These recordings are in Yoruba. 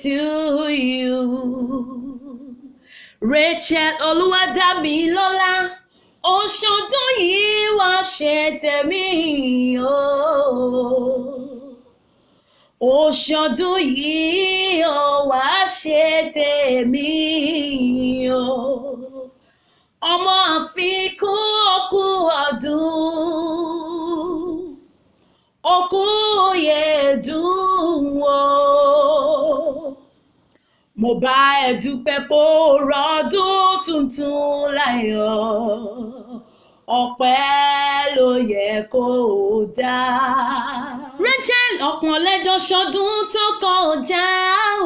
to you. Rachael Olúwadámilọ́lá, ọ̀ṣọ́dún yìí wá ṣe tèmi o. Ọ̀ṣọ́dún yìí ó wá ṣe tèmi o. Ọmọ àfikún òkú ọdún, òkú yẹ̀dùn o. Mo bá ẹ dúpẹ́ pé ó rọ́dún tuntun láyọ̀, ọpẹ́ ló yẹ kó o dá. Rachael ọ̀pọ̀lẹ́jọ́ ṣọdún tó kọjá o,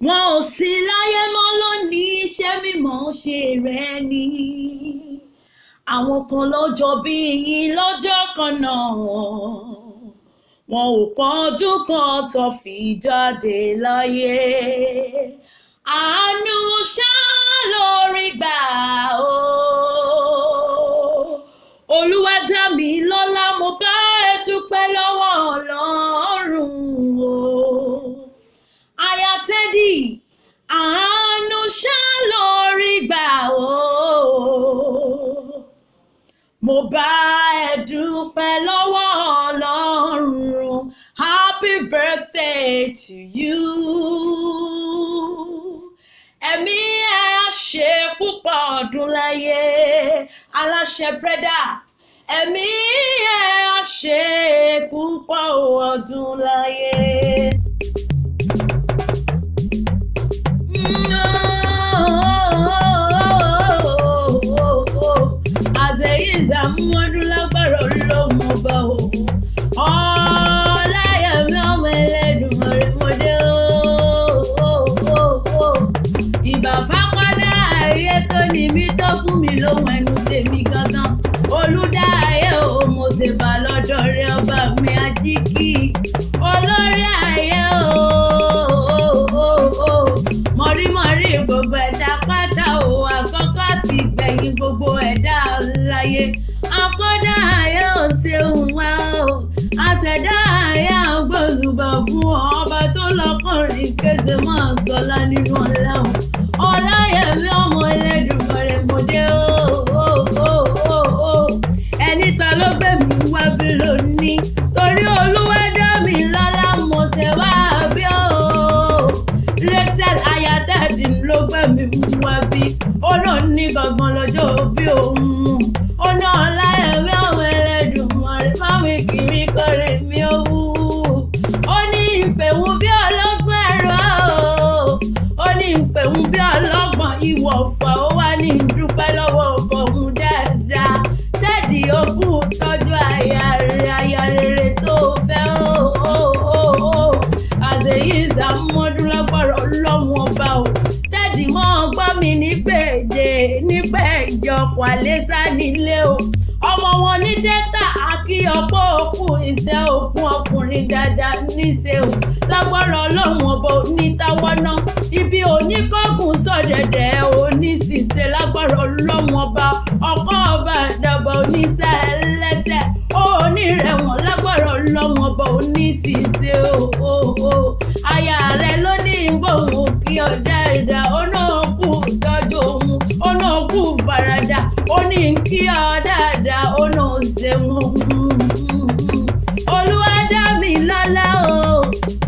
wọn ò sí láyé mọ́ lónìí, iṣẹ́ mímọ́ ṣe rẹ̀ ni. Àwọn kan lọ́jọ́ bí yín lọ́jọ́ kan náà, wọn ò pọ́njú kan tó fi jáde láyé. Àánú ṣá lórí gbà o. Olúwadámilọ́lá, mo bá ẹ dúpẹ́ lọ́wọ́ Ọlọ́run o. Aya Teddy, àánú ṣá lórí gbà o. Mo bá ẹ dúpẹ́ lọ́wọ́ Ọlọ́run. Happy birthday to you. Ẹ̀mí ẹ ṣe púpọ̀ ọdún láyé. Aláṣẹ Preddah. Ẹ̀mí ẹ ṣe púpọ̀ ọdún láyé. Aseyi ìsàmúmọ́dún lágbára Ọlọ́run ọba o. Ọláyẹmí ọmọ Ẹlẹ́dùmarè mọ́dé o. Ìbà fápádà ayé tó ní mí tó fún mi lóhùn ẹnu tèmi gangan. Olùdá ayé o, mo ṣe bá lọ́dọ̀ rẹ ọba mi Ajíkì. Olórí ayé o. Mọ̀rímọ̀rí gbogbo ẹ̀dá pátá o, àkọ́kọ́ àti ìgbẹ̀yìn gbogbo ẹ̀dá láyé. Akọ́dá ayé ò ṣeun wá o, àṣẹ̀dá ayé àgbọ̀nùbọ̀ fún ọba tó lọ́kùnrin kéde máa sọlá nínú ọlá o. Ọláyẹmí ọmọ Ẹlẹ́dùmarè mọ́dé o. Ẹni ta ló gbé mi wá bí lónìí, torí Olúwadámilọ́lá mo ṣe wá bí o. Rachael aya Teddy ló gbé mi wá bí, ó náà ní gbọ̀ngàn lọ́jọ́ bí òun. Ó náà Ọláyẹmí ọmọ Ẹlẹ́dùmarè máwí kiri kọrin mi ó wú. Ó ní ìpèwú bí ọlọ́gbọ́n ẹ̀rọ o, ó ní ìpèwú bí ọlọ́gbọ́n ìwọ̀fà, ó wá ní ìdúpẹ́ lọ́wọ́ ọkọ òun dáadáa. Teddy ó kú tọ́jú aya rere tó fẹ́ o. Aseyi ìsàmúmọ́dún lágbára Ọlọ́run ọba o. Teddy mọ́ gbọ́ mi nígbẹ̀jọ Ilesha nílé o. Ọmọ wọn ní dẹ́ta akíyọ̀pọ̀ òkú iṣẹ́ òkun ọkùnrin dáadáa níṣẹ́ o. Lágbára Ọlọ́run ọba onítawọ́ náà, ibi oníkọ́gùn sọ̀dẹ̀dẹ̀ oníṣìṣẹ́. Lágbára Ọlọ́run ọba ọkọ̀ ọba àdàbà oníṣẹ́ ẹlẹ́sẹ̀ onírẹ̀wọ̀n. Lágbára Ọlọ́run ọba oníṣìṣẹ́ o. Aya rẹ ló ní ìbòhùn kí ọjà ìdá, ó náà kú tọ́jú òun, ó náà kú faradà, ó ní kí ọ dáadáa, ó náà ṣeun. Olúwadámilọ́lá o,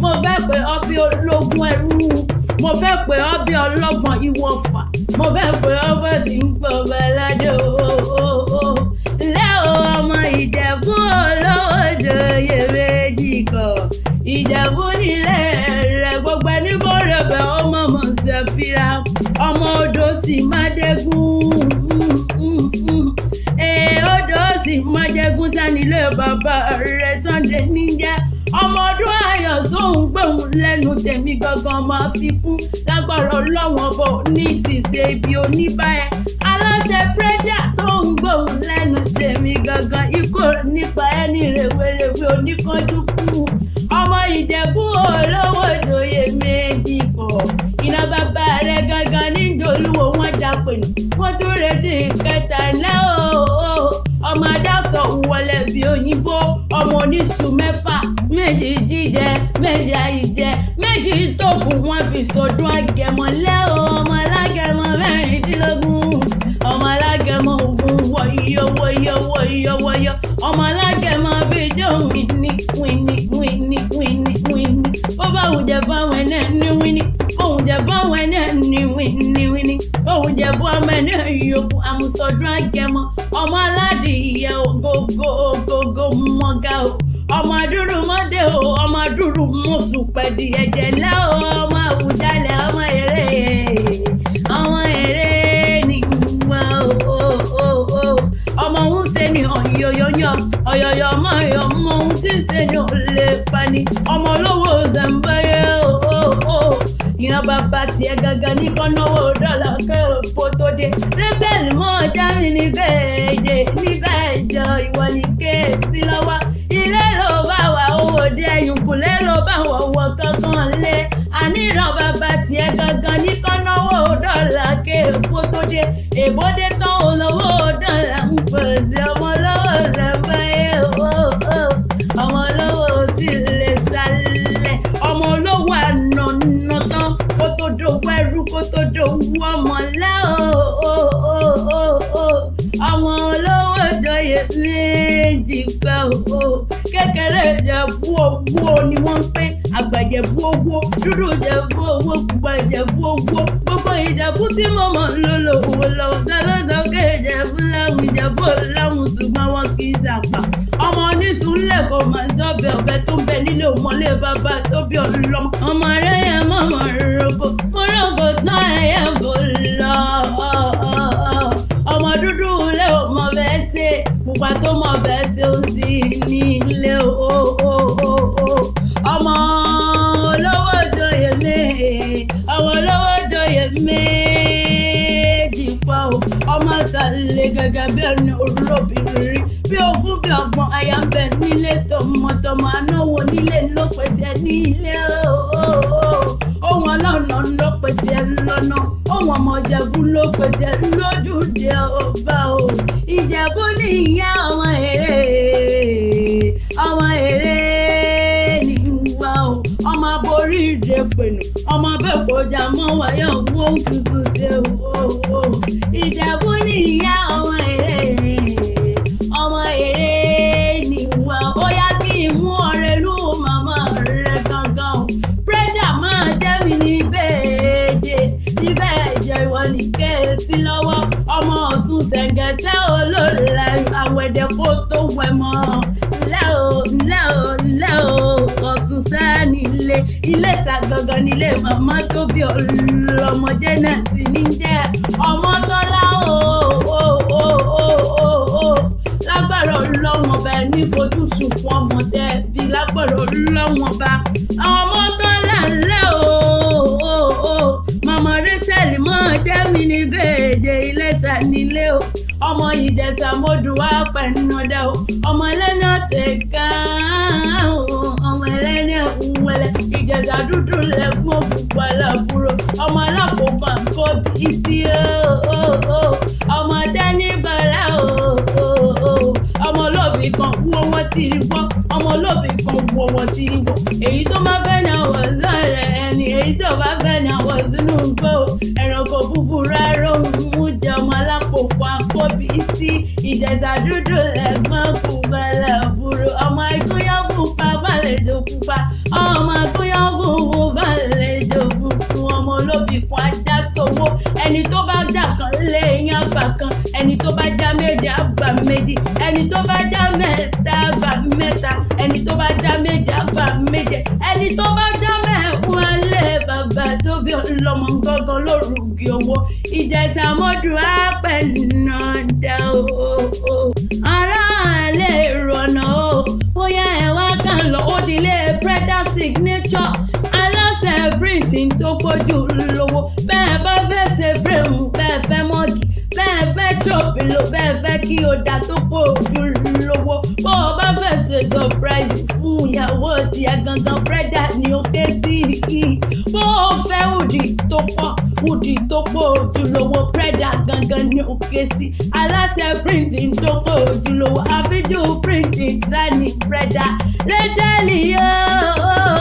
mo fẹ́ pè ọ́ bí ológun ẹrú, mo fẹ́ pè ọ́ bí ọlọ́gbọ́n ìwọ̀fà, mo fẹ́ pè ọ́ bó ti ń pọ̀ bẹ́lẹ́dẹ̀ o. Lẹ́ o ọmọ Ìjẹ̀bú olówó joyè méjì kọ̀, Ìjẹ̀bú nílé rẹ̀ gbogbo ẹni bó rẹ̀ bẹ̀ ọmọ mọ̀ ṣẹ̀fìrà, ọmọ Odosimadegun. Odosimadegun sanilé bàbá rẹ̀ Sunday níjẹ́. Ọmọ ọdún ayọ̀ sóhun gbóhùn lẹ́nu tèmi gangan máa fi kún. Lágbára Ọlọ́run ọba ní ìṣìṣe ibi oníbà ẹ̀. Aláṣẹ Preddah sóhun gbóhùn lẹ́nu tèmi gangan. Ikú nípa ẹni rèwerèwe oníkanjú kú. Ọmọ Ìjẹ̀bú olówó joyè méjì kọ̀. Iná bàbá rẹ̀ gangan ní ìjòlúwo wọn jápẹ̀nù. Wọ́n tún retí kẹta náà o. Ọmọ adásọ̀ wọlé bí òyìnbó, ọmọ oníṣù mẹ́fà, méjì jíjẹ méjì àìjẹ méjì tó kù wọ́n fi sọdún Agẹmọ lẹ́ o ọmọ alágẹmọ mẹ́rìndínlógún ọmọ alágẹmọ ogun wọ̀yọ̀ ọmọ alágẹmọ bíjọ́ wíní ó bá òun jẹ báwọn ẹ̀nẹ́ ní wíní òun jẹ báwọn ẹ̀nẹ́ ní wíní òun jẹ báwọn ẹ̀nẹ́ yòókù àmúsọdún Agẹmọ ọmọ aládìyẹ ògógó mọ́gá o ọmọ dúró mọ́dé o ọmọ dúró mọ́sù pẹ̀dì ẹ̀jẹ̀ ńlá o ọmọ àwùjalẹ̀ ọmọ èrè ní wá o ọmọ òun ṣe ni ọ̀yọ̀yọ̀ ọmọ òun tí ń ṣe ni ò lè pani ọmọ olówó zambaya o ìran bàbá tiẹ̀ gangan ní kọ́nọ́wó dọ́là kẹ́rọ̀pọ̀ tó dé rẹ́sẹ̀lì mọ́ járin níbẹ̀ jọ ìwọ ní kéèsì lọ́wọ́ ilé ló bá wà owó dé ẹ̀yìnkùlé ló bá wọ̀wọ̀ kankan lé àníran bàbá tiẹ̀ gangan ní kọ́nọ́wó dọ́là kẹ́rọ̀pọ̀ tó dé èbódé tán olówó dọ́là ń pèsè ọmọ olówó zambaya ọmọ olówó sì lè sálẹ̀ ọmọ olówó ànànà tán kó tó dowó ẹrú kó tó dowó ọmọlá ọmọ olówó jọyè méjì pẹ́ kékeré Ìjẹ̀bú owó ni wọ́n ń pè àgbà Ìjẹ̀bú owó dúdú Ìjẹ̀bú owó pupa Ìjẹ̀bú owó gbogbo Ìjẹ̀bú tí mo mọ̀ lólówó lọ́wọ́ tẹ́lọ́dọ́kẹ́ Ìjẹ̀bú láwùn ṣùgbọ́n wọn kì í sàpà ọmọ onísùnlẹ̀ kò máa sọ́bẹ̀ ọ̀bẹ tó ń bẹ nílé òmọ́lé bàbá tó bí ọlọ́mọ ọmọ rẹ̀ yẹn mọ̀mọ́ rògbò mo rògbò tán ẹ̀yẹ kò lọ ọmọ dúdú lé ọmọ bẹ́ẹ̀ ṣe pupa tó mọ̀ bẹ́ẹ̀ ṣe ó sì ní ilé ọmọ olówó joyè méjì pọ̀ ọmọ sàlẹ̀ gẹ́gẹ́ bí ẹni olóbìnrin bí ogún bí ọgbọ̀n àyà ń bẹ nílé tọmọtọmọ anáwó nílé ló pẹ̀tẹ́ nílé ohun ọlọ́nà ló pẹ̀tẹ́ lọ́nà ohun ọmọ Ìjẹ̀bú ló pẹ̀tẹ́ lójúde ọba o Ìjẹ̀bú ní ìyá ọmọ èrè ní ìwà o ọmọ aborí ìdè pẹ̀lú ọmọ bẹ́ẹ̀ kọjá mọ́ wáyà owó tuntun ṣe o Ìjẹ̀bú ní ìyá ọmọ èrè ní ìwà ó yá kí n mú ọrẹ lù màmá rẹ gangan o Preddah máa jẹ́ mi níbẹ̀ jẹ́ ìwọ ní kéèsì lọ́wọ́ ọmọ Ọ̀ṣun ṣẹ̀ǹgẹ̀ṣẹ̀ olóòlà àwẹ̀dẹ̀ kó tó wẹ̀ mọ́ lẹ́ o Ọ̀ṣun sẹ́ni Ilesha gangan nílé màmá tó bí ọlọ́mọdé náà ti ní jẹ́ ọmọ tọ́lá lágbára Ọlọ́run ọba ní fojú sunkún ọmọdé bí lágbára Ọlọ́run ọba ọmọ tọ́lá ńlẹ́ màmá Rachael mọ́ jẹ́mi ní gèèjè Ilesha nílé o ọmọ Ìjẹ̀ṣà mọ́dù wá pẹ̀nùdà o ọmọ ẹlẹ́ni ọ̀tẹ̀ kan ọmọ ẹlẹ́ni òwúwẹ̀lẹ̀ Ìjẹ̀ṣà dúdú lẹ́gbọ́n òkùnkùn aláàbúrò ọmọ alákòókò àkọ́bí sí ọmọ dánibàlá ọmọ olóbì kan wọ́wọ́ tìrì wọ́ ọmọ olóbì kan wọ́wọ́ tìrì wọ́ èyí tó máa fẹ́ ní àwọ̀ sáré ẹni èyí tó bá fẹ́ ní àwọ̀ sínú gbọ́ ẹranko búburú aró mú jẹ ọmọ alákòókò àkọ́bí sí Ìjẹ̀ṣà dúdú lẹ́gbọ́n òkùnkùn aláàbúrò ọmọ agúnyán pupa bàlejò pupa ọmọ agúnyán funfun bàlejò funfun ọmọ olóbì kan ajá sowó ẹni tó bá jà kan lé yín àgbà kan ẹni tó bá já méjì àgbà méjì ẹni tó bá já mẹ́ta àgbà mẹ́ta ẹni tó bá já méjì àgbà méje ẹni tó bá já mẹ́wàá lé bàbá tó bí ọlọ́mọ gángan lórúkì owó Ìjẹ̀ṣà mọ́dù àpẹ̀nàdà o aráàlẹ̀ ìrọ̀nà o bóyá ẹ̀ wá kàn lọ ó dilé Preddah signature aláṣẹ printing tó kojú lówó bẹ́ẹ̀ bá fẹ́ ṣe frame bẹ́ẹ̀ fẹ́ mọ́ọ̀gì bẹ́ẹ̀ fẹ́ chopilo bẹ́ẹ̀ fẹ́ kí o dà tó kojú lówó bó o bá fẹ́ ṣe surprise fún ìyàwó tiẹ̀ gangan Preddah ni ó ké sí kí bó o fẹ́ ùdì tó pọ̀ ojúlówó Preddah gangan ni ó ké sí aláṣẹ printing tó pọ̀ ojúlówó àbíjú printing dání Preddah Rachael yóò.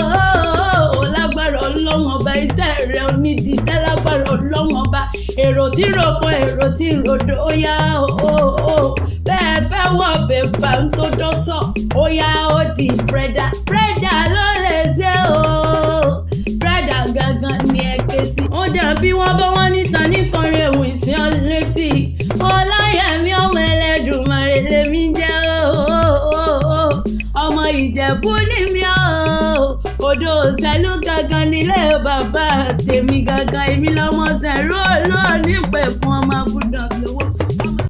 tí rògbò èrò tí ròdò ó yá ooooo bẹ́ẹ̀ fẹ́ wọ̀ bèbà ń tó dọ́sọ̀ ó yá ó di Preddah ló lè ṣe ooo Preddah gangan ni ẹ ké sí. ó dàbí wọ́n bá wọ́n níta níkọrin ewu ìsìn ọ̀létí ọláyẹmí ọmọ Ẹlẹ́dùmarè lèmi jẹ́ ooo ọmọ Ìjẹ̀bú ni mi ooo odò Ṣẹ̀lú gangan nílé bàbá tèmi gangan èmi lọ́mọ Ṣẹ̀lú olóò nípẹ̀ fún ọmọ abúdàn